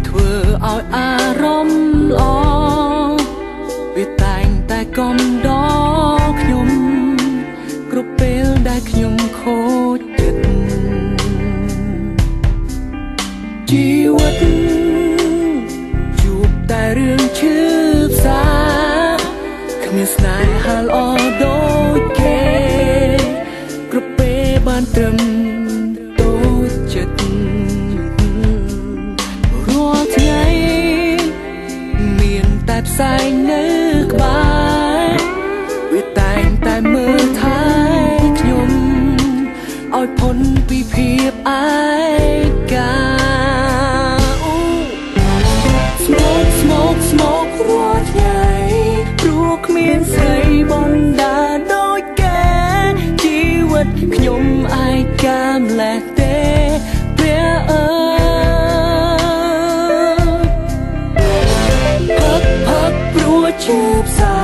ធ្វើឲ្យអារម្មណ៍ល្អវាតែងតែកំដរខ្ញុំគ្រប់ពេលដែលខ្ញុំខូចចិត្តជីវិតជួបតែរឿងឈឺផ្សាគ្មានស្នេហាល្អដូចគេគ្រប់ពេលបានត្រឹមតូចចិត្តរាល់ថ្ងៃមានតែផ្សែងនៅក្បែរវាតែងតែមើលថែខ្ញុំឲ្យพ้นពីភាពឯកាស្មោករាល់ថ្ងៃព្រោះគ្មានស្រីបណ្ដាដូចគេជីវិតខ្ញុំឯកាម្លេះទេព្រះអើយផឹកព្រោះឈឺផ្សា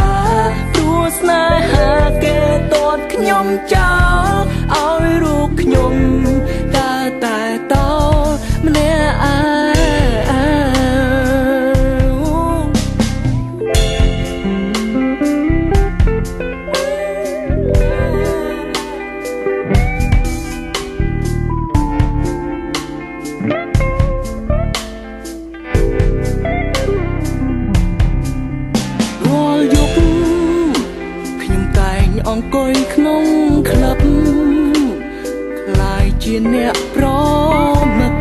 ព្រោះស្នេហាគេតតខ្ញុំចោលឲ្យរូបខ្ញុំតែតោម្នាក់ឯងអង្គុយក្នុងក្លឹបខ្លាយជាអ្នកប្រមឹក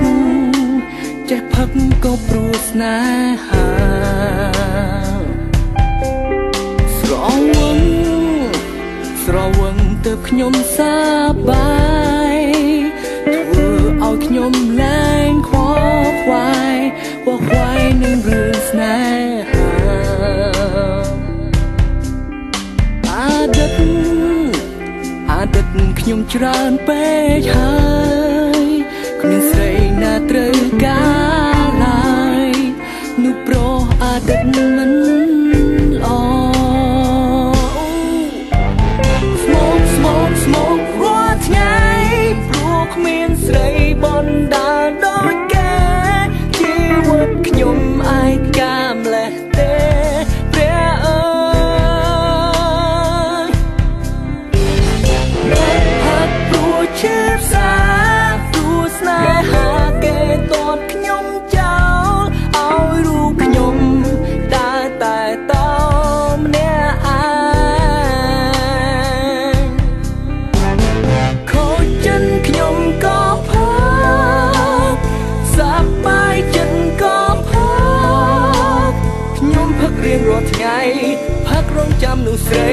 ចេះផឹកក៏ព្រោះស្នេហាស្រវឹងទើបខ្ញុំសប្បាយធ្វើឲ្យខ្ញុំលែងខ្វល់ខ្វាយនឹងរឿងស្នេហាអាដិតខ្ញុំច្រើនពេកហើយគ្មានស្រីណាត្រូវការឡើយនោះប្រុសអាដិតមិនល្អស្មោករាល់ថ្ងៃព្រោះគ្មានស្រីបណ្ដាដូចគេជីវិតខ្ញុំឯកាម្លេះទេព្រះអើឈឺផ្សាព្រោះស្នេហាគេតតខ្ញុំចោលឲ្យរូបខ្ញុំតែតោម្នាក់ឯងខូចចិត្តខ្ញុំក៏ផឹកសប្បាយចិត្តក៏ផឹកខ្ញុំផឹករៀងរាល់ថ្ងៃផឹករងចាំនោះស្រី